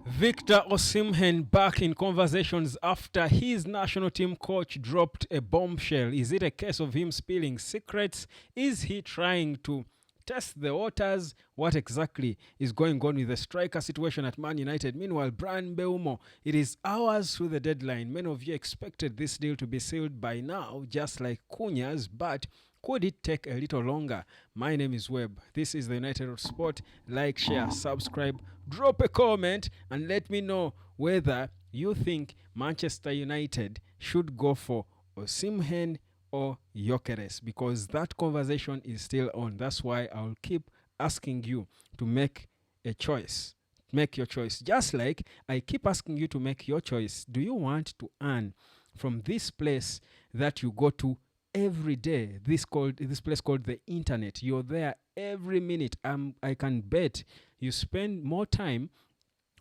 Victor Osimhen back in conversations after his national team coach dropped a bombshell. Is it a case of him spilling secrets? Is he trying to test the waters? What exactly is going on with the striker situation at Man United? Meanwhile, Mbeumo, it is hours to the deadline. Many of you expected this deal to be sealed by now, just like Cunha's, but could it take a little longer? My name is Webb. This is the United of Sport. Like, share, subscribe, drop a comment, and let me know whether you think Manchester United should go for Osimhen or Gyokeres, because that conversation is still on. That's why I'll keep asking you to make a choice. Make your choice. Just like I keep asking you to make your choice. Do you want to earn from this place that you go to every day? This place called the internet. You're there every minute. I can bet you spend more time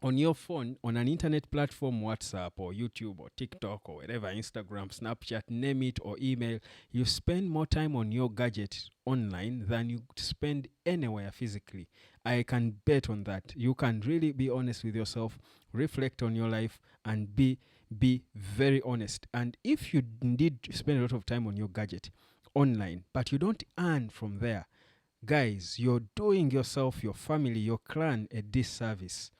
on your phone on an internet platform, WhatsApp or YouTube or TikTok or whatever, Instagram, Snapchat, name it, or email. You spend more time on your gadget online than you spend anywhere physically. I can bet on that. You can really be honest with yourself, reflect on your life, and be very honest. And if you indeed spend a lot of time on your gadget online, but you don't earn from there, guys, you're doing yourself, your family, your clan a disservice.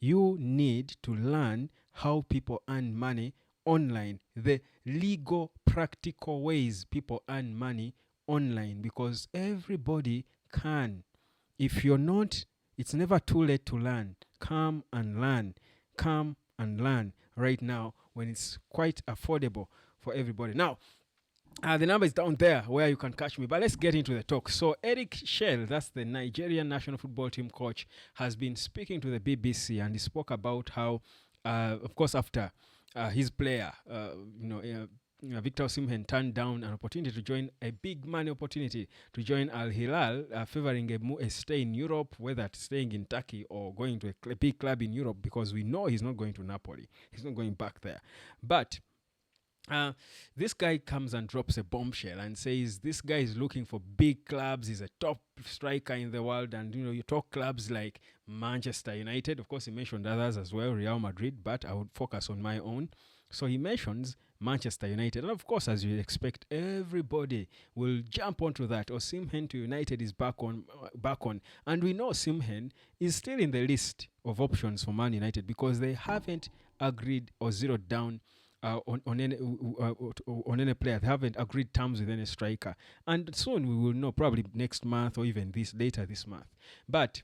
You need to learn how people earn money online, the legal, practical ways people earn money online, because everybody can. If you're not, it's never too late to learn. Come and learn. Come and learn right now when it's quite affordable for everybody. Now, the number is down there where you can catch me. But let's get into the talk. So Eric Shell, that's the Nigerian national football team coach, has been speaking to the BBC, and he spoke about how, of course, after his player, Victor Osimhen turned down an opportunity to join a big money opportunity to join Al Hilal, favoring a stay in Europe, whether staying in Turkey or going to a big club in Europe, because we know he's not going to Napoli. He's not going back there. But this guy comes and drops a bombshell and says this guy is looking for big clubs. He's a top striker in the world, and you talk clubs like Manchester United. Of course, he mentioned others as well, Real Madrid, but I would focus on my own. So he mentions Manchester United, and of course, as you expect, everybody will jump onto that. Osimhen to United is back on, and we know Osimhen is still in the list of options for Man United because they haven't agreed or zeroed down on any player. They haven't agreed terms with any striker, and soon we will know, probably next month or even later this month. But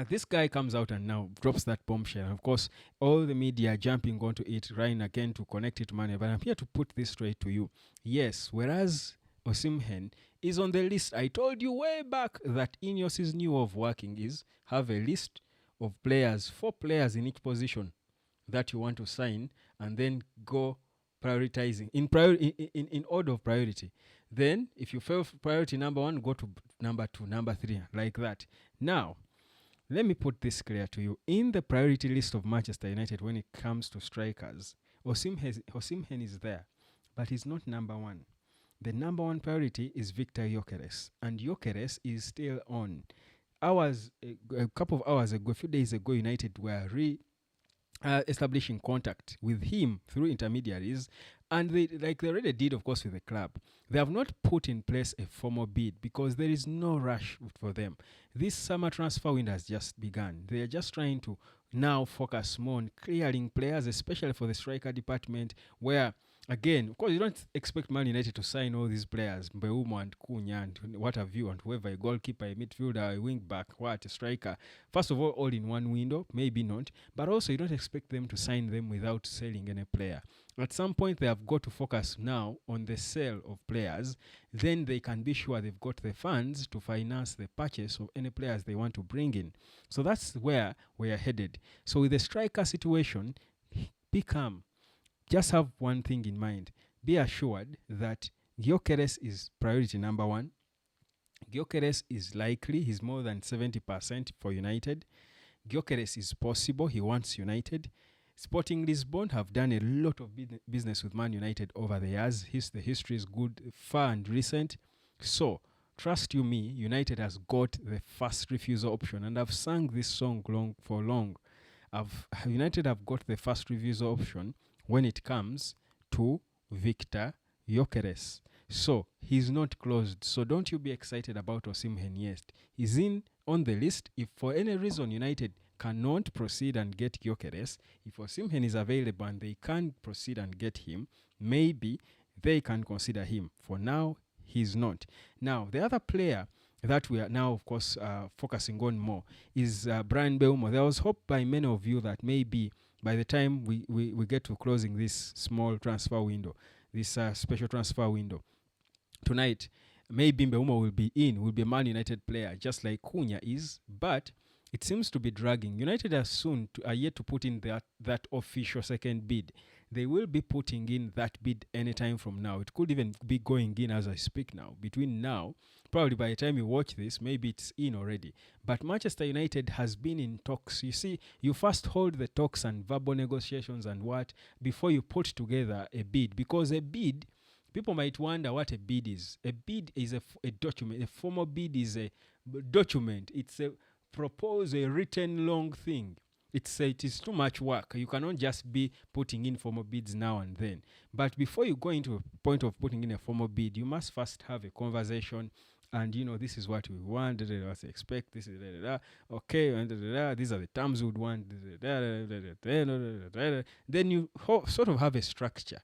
this guy comes out and now drops that bombshell. Of course, all the media are jumping onto it, trying again to connect it to money. But I'm here to put this straight to you. Yes, whereas Osimhen is on the list, I told you way back that Ineos' new way of working is have a list of players, 4 players in each position that you want to sign, and then go prioritizing in order of priority. Then if you fail priority number 1, go to number 2, number 3, like that. Now, let me put this clear to you. In the priority list of Manchester United when it comes to strikers, Osimhen is there, but he's not number 1. The number 1 priority is Victor Gyokeres, and Gyokeres is still on. A couple of hours ago, a few days ago, United were establishing contact with him through intermediaries, and they already did, of course, with the club. They have not put in place a formal bid because there is no rush for them. This summer transfer window has just begun. They are just trying to now focus more on clearing players, especially for the striker department, where, again, of course, you don't expect Man United to sign all these players, Mbeumo and Cunha and what have you, and whoever, a goalkeeper, a midfielder, a wing back, a striker. First of all in one window, maybe not, but also you don't expect them to sign them without selling any player. At some point, they have got to focus now on the sale of players. Then they can be sure they've got the funds to finance the purchase of any players they want to bring in. So that's where we are headed. So with the striker situation, be calm. Just have one thing in mind. Be assured that Gyokeres is priority number 1. Gyokeres is likely. He's more than 70% for United. Gyokeres is possible. He wants United. Sporting Lisbon have done a lot of business with Man United over the years. The history is good, far and recent. So, trust you me, United has got the first refusal option. And I've sung this song for long. United have got the first reviews option when it comes to Victor Gyokeres. So he's not closed. So don't you be excited about Osimhen yet. He's in on the list. If for any reason United cannot proceed and get Gyokeres, if Osimhen is available and they can proceed and get him, maybe they can consider him. For now, he's not. Now, the other player that we are now, of course, focusing on more is Brian Mbeumo. There was hope by many of you that maybe by the time we get to closing this small transfer window, this special transfer window, tonight, maybe Mbeumo will be a Man United player, just like Cunha is, but it seems to be dragging. United are yet to put in that official second bid. They will be putting in that bid anytime from now. It could even be going in as I speak now. Between now, probably by the time you watch this, maybe it's in already. But Manchester United has been in talks. You see, you first hold the talks and verbal negotiations and what before you put together a bid. Because a bid, people might wonder what a bid is. A bid is a document. A formal bid is a document. It's a propose a written long thing. It is too much work. You cannot just be putting in formal bids now and then. But before you go into a point of putting in a formal bid, you must first have a conversation. And this is what we want. What we expect. This is okay. These are the terms we would want. Then you sort of have a structure,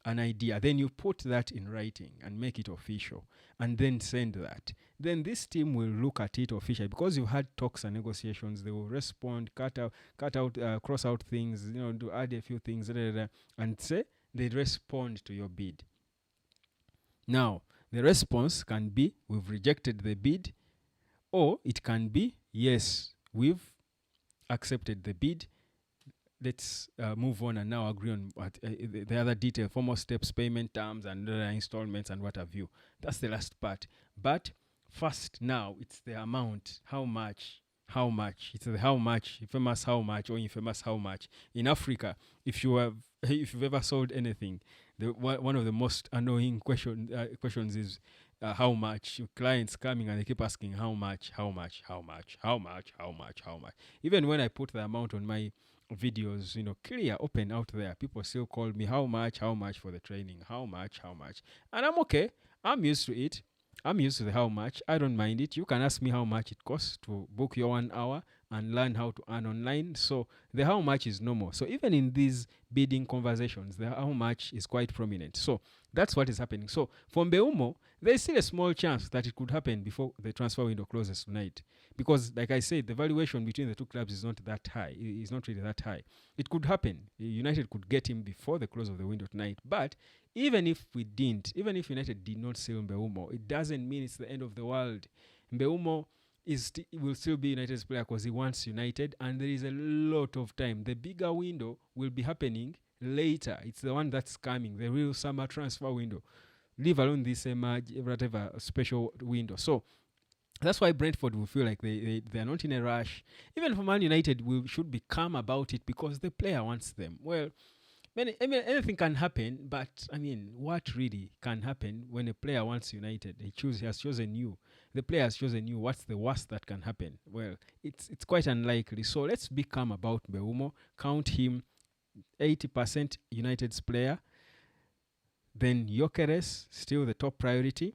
an idea. Then you put that in writing and make it official, and then send that. Then this team will look at it officially because you've had talks and negotiations. They will respond, cross out things, to add a few things, and say they respond to your bid. Now, the response can be, we've rejected the bid, or it can be, yes, we've accepted the bid. Let's move on and now agree on the other detail, formal steps, payment terms, and installments, and what have you. That's the last part. But first, now, it's the amount. How much? It's the how much, famous how much, or infamous how much. In Africa, if you've ever sold anything, one of the most annoying questions is how much. Clients coming and they keep asking how much. Even when I put the amount on my videos, clear, open out there, people still call me how much for the training, how much, and I'm okay. I'm used to it. I'm used to the how much. I don't mind it. You can ask me how much it costs to book your 1 hour and learn how to earn online. So the how much is normal. So even in these bidding conversations, the how much is quite prominent. So that's what is happening. So for Mbeumo, there's still a small chance that it could happen before the transfer window closes tonight. Because, like I said, the valuation between the two clubs is not that high. It's not really that high. It could happen. United could get him before the close of the window tonight. But even if United did not sell Mbeumo, it doesn't mean it's the end of the world. Mbeumo will still be United's player because he wants United, and there is a lot of time. The bigger window will be happening later. It's the one that's coming, the real summer transfer window. Leave alone this whatever special window. So that's why Brentford will feel like they're not in a rush. Even for Man United, we should be calm about it because the player wants them. Well, anything can happen, but what really can happen when a player wants United? He has chosen you. The player has chosen you. What's the worst that can happen? Well, it's quite unlikely. So let's be calm about Mbeumo. Count him 80% United's player. Then Gyokeres, still the top priority.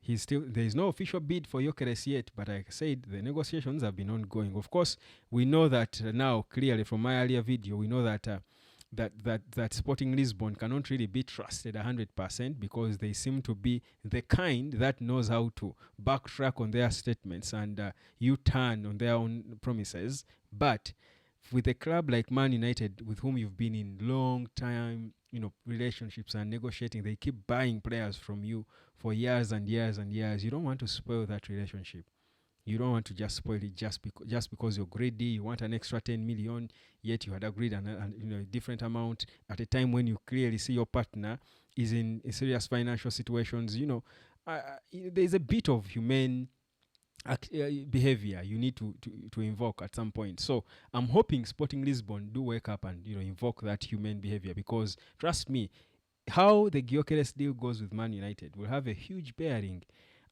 There is no official bid for Gyokeres yet, but like I said, the negotiations have been ongoing. Of course, we know that now clearly from my earlier video, we know that that Sporting Lisbon cannot really be trusted 100% because they seem to be the kind that knows how to backtrack on their statements and U-turn on their own promises. But with a club like Man United, with whom you've been in long time, relationships and negotiating, they keep buying players from you for years and years and years. You don't want to spoil that relationship. You don't want to just spoil it just because you're greedy. You want an extra 10 million, yet you had agreed on a different amount at a time when you clearly see your partner is in serious financial situations. There's a bit of humane behavior you need to invoke at some point. So I'm hoping Sporting Lisbon do wake up and invoke that humane behavior, because trust me, how the Gyokeres deal goes with Man United will have a huge bearing.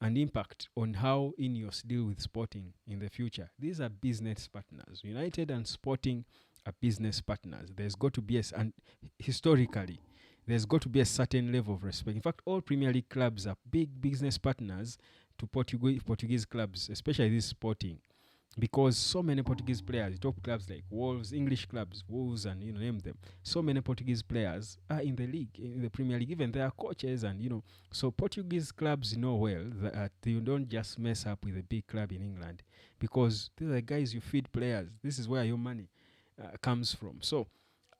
and impact on how Ineos deal with Sporting in the future. These are business partners. United and Sporting are business partners. There's got to be and historically, there's got to be a certain level of respect. In fact, all Premier League clubs are big business partners to Portuguese clubs, especially this Sporting, because so many Portuguese players, top clubs like Wolves, English clubs, Wolves, and name them. So many Portuguese players are in the league, in the Premier League. Even their coaches, and so Portuguese clubs know well that you don't just mess up with a big club in England, because these are the guys you feed players. This is where your money comes from. So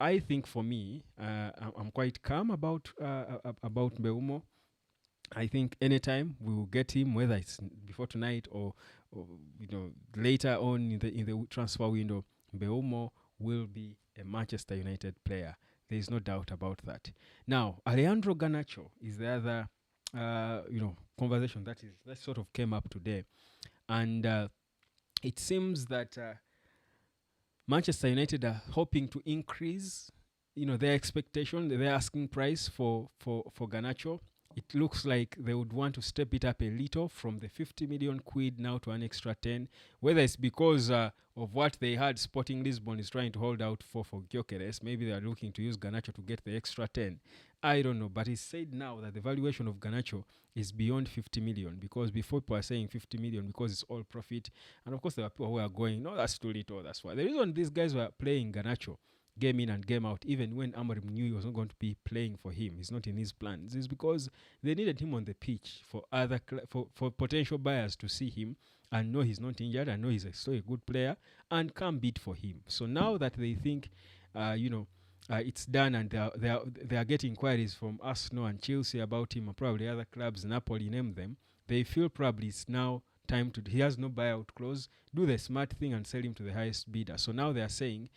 I think for me, I'm quite calm about Mbeumo. I think anytime we will get him, whether it's before tonight or later on in the transfer window, Mbeumo will be a Manchester United player. There is no doubt about that. Now, Alejandro Ganacho is the other conversation that sort of came up today, and it seems that Manchester United are hoping to increase, their expectation, their asking price for Ganacho. It looks like they would want to step it up a little from the 50 million quid now to an extra 10. Whether it's because of what they had, Sporting Lisbon is trying to hold out for Gyokeres. Maybe they are looking to use Ganacho to get the extra 10. I don't know, but it's said now that the valuation of Ganacho is beyond 50 million, because before people are saying 50 million because it's all profit. And of course, there are people who are going, no, that's too little. That's why. The reason these guys were playing Ganacho game in and game out, even when Amorim knew he was not going to be playing for him, he's not in his plans, is because they needed him on the pitch for for potential buyers to see him and know he's not injured and know he's still a good player and come bid for him. So now that they think, it's done, and they are getting inquiries from Arsenal and Chelsea about him, and probably other clubs, Napoli, name them. They feel probably it's now time to. He has no buyout clause. Do the smart thing and sell him to the highest bidder. So now they are saying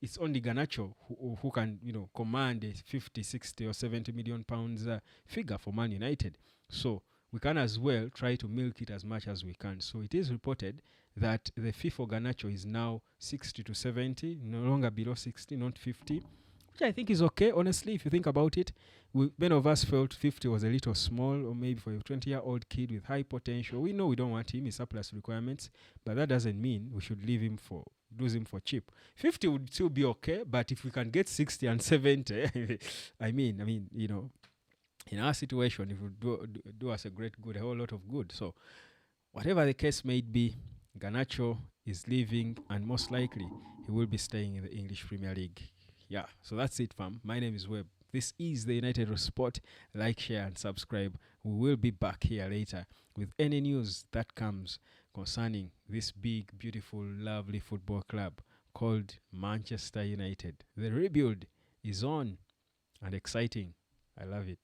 it's only Ganacho who can, command a 50, 60 or 70 million pounds figure for Man United. So we can as well try to milk it as much as we can. So it is reported that the fee for Ganacho is now 60 to 70, no longer below 60, not 50, which I think is okay, honestly, if you think about it. Many of us felt 50 was a little small, or maybe for a 20-year-old kid with high potential. We know we don't want him, his surplus requirements, but that doesn't mean we should lose him for cheap. 50 would still be okay, but if we can get 60 and 70, I mean, in our situation, it would do us a great good, a whole lot of good. So whatever the case may be, Ganacho is leaving, and most likely he will be staying in the English Premier League. Yeah, so that's it, fam. My name is Webb. This is the United Sport. Like, share, and subscribe. We will be back here later with any news that comes concerning this big, beautiful, lovely football club called Manchester United. The rebuild is on and exciting. I love it.